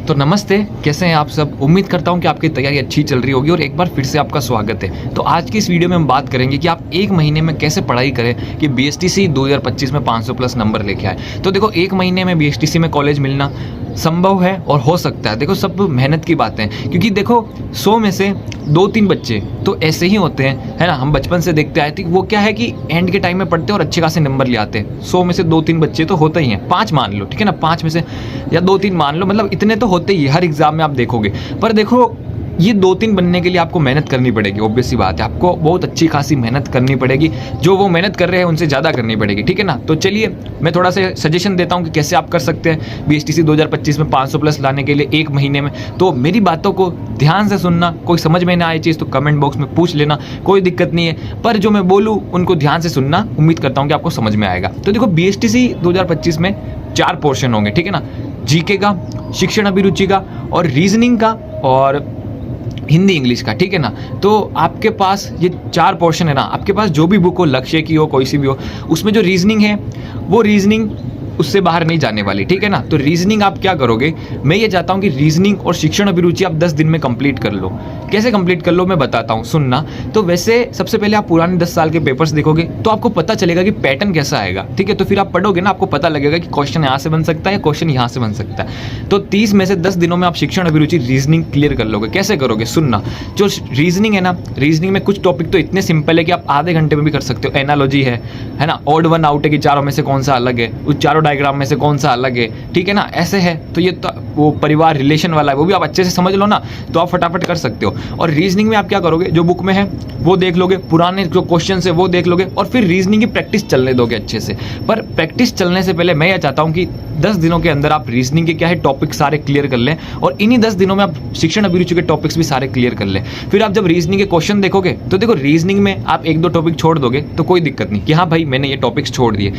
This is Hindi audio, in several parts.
तो नमस्ते, कैसे हैं आप सब। उम्मीद करता हूं कि आपकी तैयारी अच्छी चल रही होगी और एक बार फिर से आपका स्वागत है। तो आज की इस वीडियो में हम बात करेंगे कि आप एक महीने में कैसे पढ़ाई करें कि बीएसटीसी 2025 में 500 प्लस नंबर लेके आए। तो देखो, एक महीने में बीएसटीसी में कॉलेज मिलना संभव है और हो सकता है। देखो, सब मेहनत की बातें हैं, क्योंकि देखो 100 में से 2-3 बच्चे तो ऐसे ही होते हैं, है ना। हम बचपन से देखते आए थे, वो क्या है कि एंड के टाइम में पढ़ते हैं और अच्छे खासे नंबर ले आते हैं। 100 में से 2-3 बच्चे तो होते ही हैं, 5 मान लो, ठीक है ना, 5 में से या 2-3 मान लो, मतलब इतने तो होते ही हर एग्जाम में आप देखोगे। पर देखो, ये 2-3 बनने के लिए आपको मेहनत करनी पड़ेगी। ऑब्वियस सी बात है, आपको बहुत अच्छी खासी मेहनत करनी पड़ेगी। जो वो मेहनत कर रहे हैं उनसे ज़्यादा करनी पड़ेगी, ठीक है ना। तो चलिए मैं थोड़ा सा सजेशन देता हूँ कि कैसे आप कर सकते हैं बीएसटीसी 2025 में 500 प्लस लाने के लिए एक महीने में। तो मेरी बातों को ध्यान से सुनना। कोई समझ में ना आए चीज़ तो कमेंट बॉक्स में पूछ लेना, कोई दिक्कत नहीं है। पर जो मैं बोलूँ उनको ध्यान से सुनना, उम्मीद करता हूँ कि आपको समझ में आएगा। तो देखो, बीएसटीसी 2025 में 4 पोर्शन होंगे, ठीक है ना। जीके का, शिक्षण अभिरुचि का, और रीजनिंग का, और हिंदी इंग्लिश का, ठीक है ना। तो आपके पास ये 4 पोर्शन है ना। आपके पास जो भी बुक हो, लक्ष्य की हो, कोई सी भी हो, उसमें जो रीजनिंग है वो रीजनिंग उससे बाहर नहीं जाने वाली, ठीक है ना। तो रीजनिंग आप क्या करोगे, मैं ये चाहता हूँ कि रीजनिंग और शिक्षण अभिरुचि आप 10 दिन में कंप्लीट कर लो। कैसे कंप्लीट कर लो मैं बताता हूँ, सुनना। तो वैसे सबसे पहले आप पुराने 10 साल के पेपर्स देखोगे तो आपको पता चलेगा कि पैटर्न कैसा आएगा, ठीक है। तो फिर आप पढ़ोगे ना, आपको पता लगेगा कि क्वेश्चन यहाँ से बन सकता है, क्वेश्चन यहाँ से बन सकता है। तो 30 में से 10 दिनों में आप शिक्षण अभिरुचि रीजनिंग क्लियर कर लोगे। कैसे करोगे, सुनना। जो रीजनिंग है ना, रीजनिंग में कुछ टॉपिक तो इतने सिंपल है कि आप आधे घंटे में भी कर सकते हो। एनालॉजी है ना, ऑड वन आउट है कि चारों में से कौन सा अलग है, उस चारों डायग्राम में से कौन सा अलग है, ठीक है ना। ऐसे है तो ये तो वो परिवार रिलेशन वाला है, वो भी आप अच्छे से समझ लो ना, तो आप फटाफट कर सकते हो। और रीजनिंग में आप क्या करोगे, जो बुक में है वो देख लोगे, पुराने जो क्वेश्चन है वो देख लोगे, और फिर रीजनिंग की प्रैक्टिस चलने दोगे अच्छे से। पर प्रैक्टिस चलने से पहले मैं ये चाहता हूँ कि 10 दिनों के अंदर आप रीजनिंग के क्या है टॉपिक सारे क्लियर कर लें, और इन्हीं 10 दिनों में आप शिक्षण अभिरुचि के टॉपिक्स भी सारे क्लियर कर लें। फिर आप जब रीजनिंग के क्वेश्चन देखोगे तो देखो, रीजनिंग में आप 1-2 टॉपिक छोड़ दोगे तो कोई दिक्कत नहीं कि हाँ भाई मैंने ये टॉपिक्स छोड़ दिए।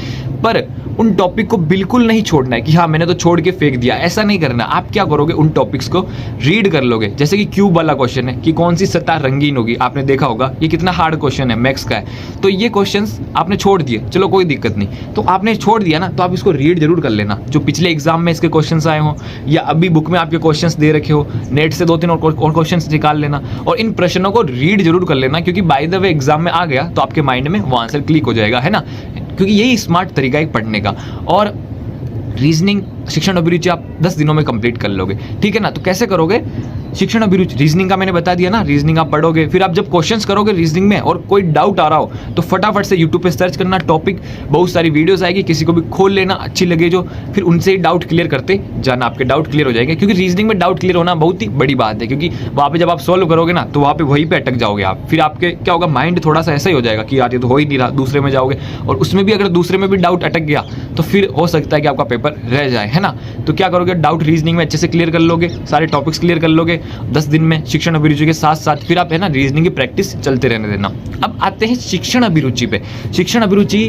पर उन टॉपिक को बिल्कुल नहीं छोड़ना है कि हाँ मैंने तो छोड़ के फेंक दिया, ऐसा नहीं करना। आप क्या करोगे, उन टॉपिक्स को रीड कर लोगे। जैसे कि क्यूब वाला क्वेश्चन है कि कौन सी सतह रंगीन होगी, आपने देखा होगा, ये कितना हार्ड क्वेश्चन है, मैथ्स का है। तो ये क्वेश्चंस आपने छोड़ दिए, चलो कोई दिक्कत नहीं। तो आपने छोड़ दिया ना, तो आप इसको रीड जरूर कर लेना। जो पिछले एग्जाम में इसके क्वेश्चंस आए हो या अभी बुक में आपके क्वेश्चंस दे रखे हो, नेट से 2-3 और क्वेश्चंस निकाल लेना, और इन प्रश्नों को रीड जरूर कर लेना, क्योंकि बाय द वे एग्जाम में आ गया तो आपके माइंड में वो आंसर क्लिक हो जाएगा, है ना। क्योंकि यही स्मार्ट तरीका है पढ़ने का। और रीजनिंग शिक्षण अभिरुचि आप 10 दिनों में कंप्लीट कर लोगे, ठीक है ना। तो कैसे करोगे, शिक्षण अभिरुचि रीजनिंग का मैंने बता दिया ना। रीजनिंग आप पढ़ोगे, फिर आप जब क्वेश्चंस करोगे रीजनिंग में और कोई डाउट आ रहा हो तो फटाफट से यूट्यूब पे सर्च करना टॉपिक, बहुत सारी वीडियोस आएगी, किसी को भी खोल लेना अच्छी लगे जो, फिर उनसे डाउट क्लियर करते जाना, आपके डाउट क्लियर हो जाएंगे। क्योंकि रीजनिंग में डाउट क्लियर होना बहुत ही बड़ी बात है, क्योंकि वहाँ पे जब आप सॉल्व करोगे ना तो वहाँ पे वहीं पे अटक जाओगे आप। फिर आपके क्या होगा, माइंड थोड़ा सा ऐसा ही हो जाएगा कि यार ये तो हो ही नहीं रहा, दूसरे में जाओगे, और उसमें भी अगर दूसरे में भी डाउट अटक गया तो फिर हो सकता है कि आपका पेपर रह जाए, है ना। तो क्या करोगे, डाउट रीजनिंग में अच्छे से क्लियर कर लोगे, सारे टॉपिक्स क्लियर कर लोगे 10 दिन में शिक्षण अभिरुचि के साथ साथ। फिर आप है ना रीजनिंग की प्रैक्टिस चलते रहने देना। अब आते हैं शिक्षण अभिरुचि पे। शिक्षण अभिरुचि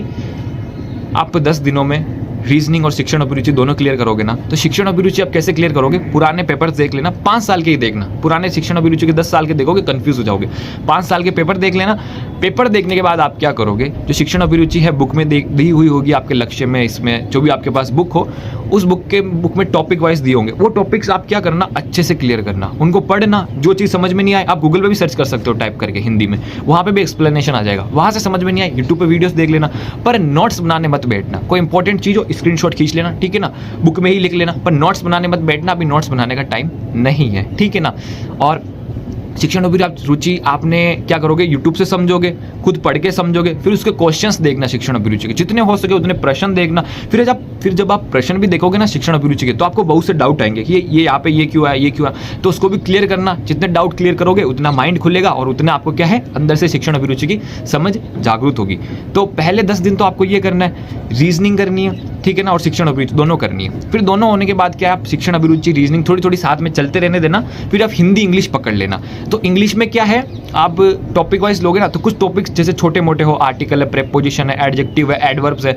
आप 10 दिनों में रीजनिंग और शिक्षण अभिरुचि दोनों क्लियर करोगे ना। तो शिक्षण अभिरुचि आप कैसे क्लियर करोगे, पुराने पेपर्स देख लेना, 5 साल के ही देखना। पुराने शिक्षण अभिरुचि के 10 साल के देखोगे कंफ्यूज हो जाओगे। 5 साल के पेपर देख लेना। पेपर देखने के बाद आप क्या करोगे, जो शिक्षण अभिरुचि है बुक में दी हुई होगी आपके लक्ष्य में, इसमें जो भी आपके पास बुक हो, उस बुक में टॉपिक वाइज दिए होंगे। वो टॉपिक्स आप क्या करना, अच्छे से क्लियर करना, उनको पढ़ना। जो चीज़ समझ में नहीं आए आप गूगल पे भी सर्च कर सकते हो टाइप करके हिंदी में, वहाँ पे भी एक्सप्लेनेशन आ जाएगा। वहाँ से समझ में नहीं आए यूट्यूब पे वीडियोस देख लेना। पर नोट्स बनाने मत बैठना। कोई इंपॉर्टेंट चीज़ हो स्क्रीनशॉट खींच लेना, ठीक है ना, बुक में ही लिख लेना, पर नोट्स बनाने मत बैठना। अभी नोट्स बनाने का टाइम नहीं है, ठीक है ना। और शिक्षण अभिरुचि आपने क्या करोगे, यूट्यूब से समझोगे, खुद पढ़ के समझोगे, फिर उसके क्वेश्चंस देखना शिक्षण अभिरुचि के, जितने हो सके उतने प्रश्न देखना। फिर जब आप प्रश्न भी देखोगे ना शिक्षण अभिरुचि के, तो आपको बहुत से डाउट आएंगे कि ये यहाँ पे ये क्यों आया, ये क्यों आया, तो उसको भी क्लियर करना। जितने डाउट क्लियर करोगे उतना माइंड खुलेगा और उतना आपको क्या है, अंदर से शिक्षण अभिरुचि की समझ जागरूक होगी। तो पहले 10 दिन तो आपको ये करना है, रीजनिंग करनी है, ठीक है ना, और शिक्षण अभिरुचि दोनों करनी है। फिर दोनों होने के बाद क्या, आप शिक्षण अभिरुचि रीजनिंग थोड़ी थोड़ी साथ में चलते रहने देना। फिर आप हिंदी इंग्लिश पकड़ लेना। तो इंग्लिश में क्या है, आप टॉपिक वाइज लोगे ना, तो कुछ टॉपिक्स जैसे छोटे मोटे हो, आर्टिकल है, प्रेपोजिशन है, एडजेक्टिव है, एडवर्ब्स है,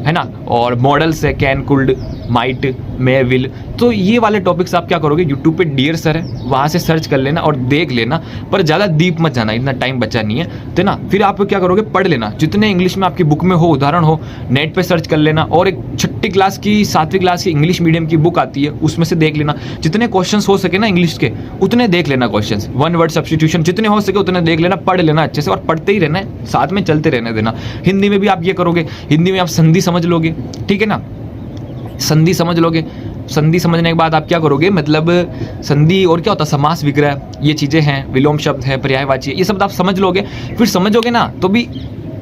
है ना, और मॉडल्स है can, could, might, may, will. तो ये वाले टॉपिक्स आप क्या करोगे, यूट्यूब पे डियर सर है, वहाँ से सर्च कर लेना और देख लेना, पर ज़्यादा डीप मत जाना, इतना टाइम बचा नहीं है तो ना। फिर आप क्या करोगे, पढ़ लेना जितने इंग्लिश में आपकी बुक में हो, उदाहरण हो, नेट पे सर्च कर लेना। और एक 6ठी क्लास की 7वीं क्लास की इंग्लिश मीडियम की बुक आती है, उसमें से देख लेना, जितने क्वेश्चंस हो सके ना इंग्लिश के उतने देख लेना क्वेश्चंस, वन वर्ड सब्स्टिट्यूशन जितने हो सके उतने देख लेना, पढ़ लेना अच्छे से, और पढ़ते ही रहना है, साथ में चलते रहने देना। हिंदी में भी आप ये करोगे, हिंदी में आप संधि समझ लोगे, ठीक है ना, संधि समझ लोगे। संधि समझने के बाद आप क्या करोगे, मतलब संधि और क्या होता है, समास, विग्रह, ये चीज़ें हैं, विलोम शब्द है, पर्यायवाची, ये सब आप समझ लोगे। फिर समझोगे ना तो भी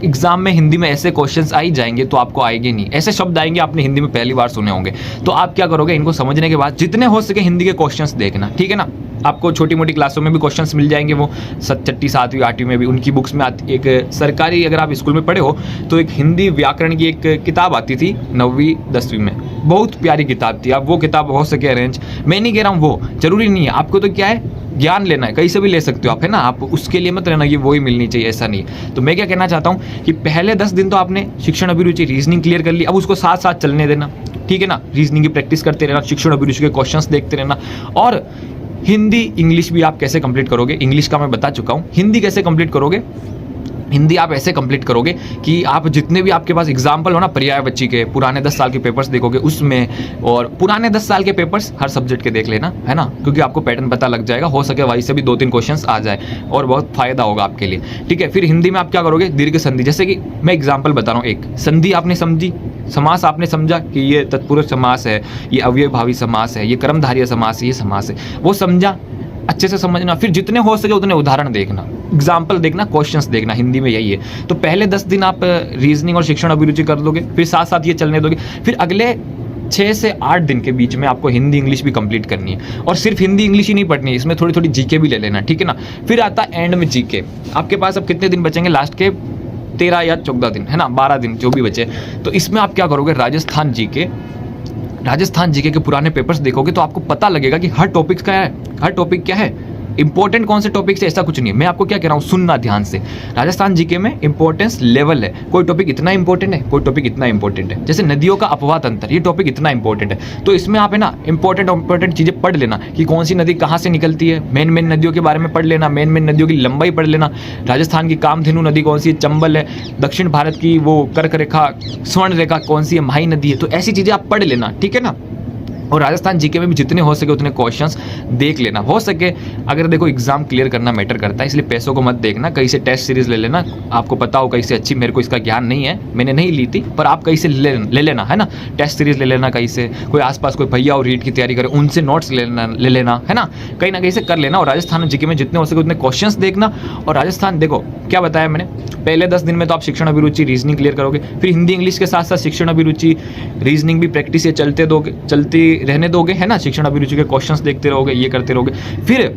एग्जाम में हिंदी में ऐसे क्वेश्चंस आ ही जाएंगे, तो आपको आएंगे नहीं, ऐसे शब्द आएंगे आपने हिंदी में पहली बार सुने होंगे। तो आप क्या करोगे, इनको समझने के बाद जितने हो सके हिंदी के क्वेश्चंस देखना, ठीक है ना। आपको छोटी मोटी क्लासों में भी क्वेश्चंस मिल जाएंगे, वो 6ठी 7वीं 8वीं में भी उनकी बुक्स में आती। एक सरकारी, अगर आप स्कूल में पढ़े हो तो एक हिंदी व्याकरण की एक किताब आती थी 9वीं 10वीं में, बहुत प्यारी किताब थी। आप वो किताब हो सके अरेंज, मैं नहीं कह रहा हूँ वो जरूरी नहीं है, आपको तो क्या है, ज्ञान लेना है, कहीं से भी ले सकते हो आप, है ना। आप उसके लिए मत रहना कि वो ही मिलनी चाहिए, ऐसा नहीं। तो मैं क्या कहना चाहता हूँ कि पहले 10 दिन तो आपने शिक्षण अभिरुचि रीजनिंग क्लियर कर ली, अब उसको साथ साथ चलने देना, ठीक है ना। रीजनिंग की प्रैक्टिस करते रहना, शिक्षण अभिरुचि के क्वेश्चंस देखते रहना। और हिंदी इंग्लिश भी आप कैसे कंप्लीट करोगे, इंग्लिश का मैं बता चुका हूँ, हिंदी कैसे कंप्लीट करोगे। हिंदी आप ऐसे कंप्लीट करोगे कि आप जितने भी आपके पास एग्जाम्पल हो ना पर्यायवाची के, पुराने 10 साल के पेपर्स देखोगे उसमें, और पुराने 10 साल के पेपर्स हर सब्जेक्ट के देख लेना, है ना, क्योंकि आपको पैटर्न पता लग जाएगा, हो सके वहीं से भी 2-3 क्वेश्चंस आ जाए और बहुत फायदा होगा आपके लिए, ठीक है। फिर हिंदी में आप क्या करोगे, दीर्घ संधि, जैसे कि मैं एग्जाम्पल बता रहा हूँ, एक संधि आपने समझी, समास आपने समझा कि ये तत्पुरुष समास है, ये अव्ययभावी समास है, ये कर्मधारय समास है, ये समास है, वो समझा, अच्छे से समझना। फिर जितने हो सके उतने उदाहरण देखना, एग्जाम्पल देखना, क्वेश्चंस देखना, हिंदी में यही है। तो पहले 10 दिन आप रीजनिंग और शिक्षण अभिरुचि कर दोगे, फिर साथ साथ ये चलने दोगे। फिर अगले 6 से 8 दिन के बीच में आपको हिंदी इंग्लिश भी कंप्लीट करनी है, और सिर्फ हिंदी इंग्लिश ही नहीं पढ़नी है, इसमें थोड़ी थोड़ी जीके भी ले लेना, ठीक है ना। फिर आता है एंड में जीके। आपके पास अब कितने दिन बचेंगे, लास्ट के 13 या 14 दिन, है ना, 12 दिन जो भी बचे। तो इसमें आप क्या करोगे, राजस्थान जीके के पुराने पेपर्स देखोगे तो आपको पता लगेगा कि हर टॉपिक क्या है, इंपॉर्टेंट कौन से टॉपिक से, ऐसा कुछ नहीं है। मैं आपको क्या कह रहा हूँ, सुनना ध्यान से। राजस्थान जीके में इंपॉर्टेंस लेवल है, कोई टॉपिक इतना इंपॉर्टेंट है, कोई टॉपिक इतना इंपॉर्टेंट है। जैसे नदियों का अपवाद अंतर, ये टॉपिक इतना इंपॉर्टेंट है, तो इसमें आप है ना इंपॉर्टेंट चीजें पढ़ लेना कि कौन सी नदी कहाँ से निकलती है, मेन नदियों के बारे में पढ़ लेना, मेन नदियों की लंबाई पढ़ लेना। राजस्थान की कामधेनु नदी कौन सी है, चंबल है। दक्षिण भारत की वो कर्क रेखा, स्वर्ण रेखा कौन सी है, माही नदी है। तो ऐसी चीजें आप पढ़ लेना, ठीक है ना। और राजस्थान जीके में भी जितने हो सके उतने क्वेश्चंस देख लेना, हो सके। अगर देखो एग्जाम क्लियर करना मैटर करता है, इसलिए पैसों को मत देखना, कहीं से टेस्ट सीरीज ले लेना, आपको पता हो कहीं से अच्छी, मेरे को इसका ज्ञान नहीं है, मैंने नहीं ली थी, पर आप कहीं से ले लेना, है ना, टेस्ट सीरीज ले लेना कहीं से, कोई आसपास कोई भैया और रीट की तैयारी करे उनसे नोट्स ले लेना, है ना, कहीं ना कहीं से कर लेना। और राजस्थान जीके में जितने हो सके उतने क्वेश्चंस देखना। और राजस्थान देखो क्या बताया मैंने, पहले 10 दिन में तो आप शिक्षण अभिरुचि रीजनिंग क्लियर करोगे, फिर हिंदी इंग्लिश के साथ साथ शिक्षण अभिरुचि रीजनिंग भी प्रैक्टिस से चलती रहने दोगे, है ना। शिक्षण अभिरुचि के क्वेश्चंस देखते रहोगे, ये करते रहोगे। फिर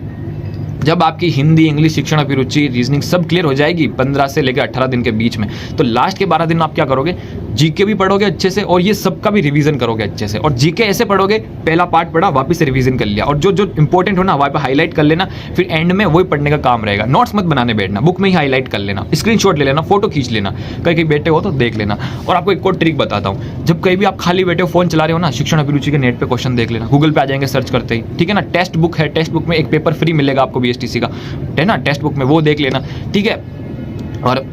जब आपकी हिंदी इंग्लिश शिक्षण अभिरुचि रीजनिंग सब क्लियर हो जाएगी 15 से लेकर 18 दिन के बीच में, तो लास्ट के 12 दिन आप क्या करोगे, जीके भी पढ़ोगे अच्छे से, और ये सबका भी रिवीजन करोगे अच्छे से। और जीके ऐसे पढ़ोगे, पहला पार्ट पढ़ा, वापस से रिवीजन कर लिया, और जो जो इंपॉर्टेंट हो ना वहाँ पे हाईलाइट कर लेना। फिर एंड में वही पढ़ने का काम रहेगा, नोट्स मत बनाने बैठना, बुक में ही हाईलाइट कर लेना, स्क्रीनशॉट ले लेना, फोटो खींच लेना, कहीं बैठे हो तो देख लेना। और आपको एक और ट्रिक बताता हूँ, जब कहीं भी आप खाली बैठे हो, फोन चला रहे हो ना, शिक्षण अभिरुचि के नेट पे क्वेश्चन देख लेना, गूगल पे आ जाएंगे सर्च करते ही, ठीक है ना। टेक्स्ट बुक है, टेक्स्ट बुक में एक पेपर फ्री मिलेगा आपको बीएसटीसी का, है ना, टेक्स्ट बुक में वो देख लेना, ठीक है। और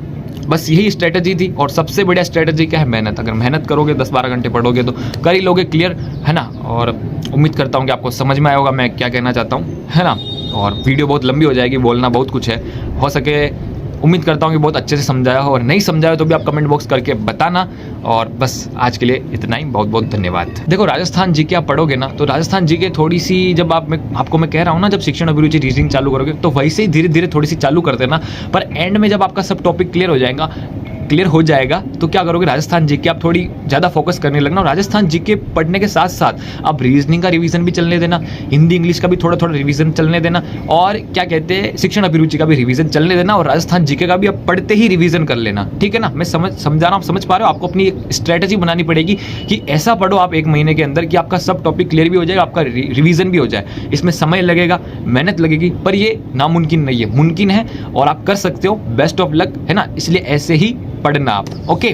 बस यही स्ट्रेटजी थी। और सबसे बढ़िया स्ट्रेटजी क्या है, मेहनत। अगर मेहनत करोगे, 10-12 घंटे पढ़ोगे तो कर ही लोगे क्लियर, है ना। और उम्मीद करता हूँ कि आपको समझ में आया होगा मैं क्या कहना चाहता हूँ, है ना। और वीडियो बहुत लंबी हो जाएगी, बोलना बहुत कुछ है, हो सके उम्मीद करता हूँ कि बहुत अच्छे से समझाया हो, और नहीं समझाया तो भी आप कमेंट बॉक्स करके बताना। और बस आज के लिए इतना ही, बहुत बहुत धन्यवाद। देखो राजस्थान जीके आप पढ़ोगे ना, तो राजस्थान जीके थोड़ी सी, जब आपको मैं कह रहा हूँ ना, जब शिक्षण अभिरुचि रीजनिंग चालू करोगे तो वैसे ही धीरे धीरे थोड़ी सी चालू कर देना, पर एंड में जब आपका सब टॉपिक क्लियर हो जाएगा तो क्या करोगे, राजस्थान जीके आप थोड़ी ज़्यादा फोकस करने लगना। और राजस्थान जीके पढ़ने के साथ साथ आप रीजनिंग का रिवीजन भी चलने देना, हिंदी इंग्लिश का भी थोड़ा थोड़ा रिवीजन चलने देना, और क्या कहते हैं शिक्षण अभिरुचि का भी रिवीजन चलने देना, और राजस्थान जीके का भी आप पढ़ते ही रिवीजन कर लेना, ठीक है ना। मैं समझा रहा हूँ, समझ पा रहे हो। आपको अपनी एक स्ट्रेटजी बनानी पड़ेगी कि ऐसा पढ़ो आप 1 महीने के अंदर कि आपका सब टॉपिक क्लियर भी हो जाएगा, आपका रिवीजन भी हो जाए। इसमें समय लगेगा, मेहनत लगेगी, पर ये नामुमकिन नहीं है, मुमकिन है, और आप कर सकते हो। बेस्ट ऑफ लक, है ना। इसलिए ऐसे ही पढ़ना आप, ओके।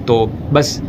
तो बस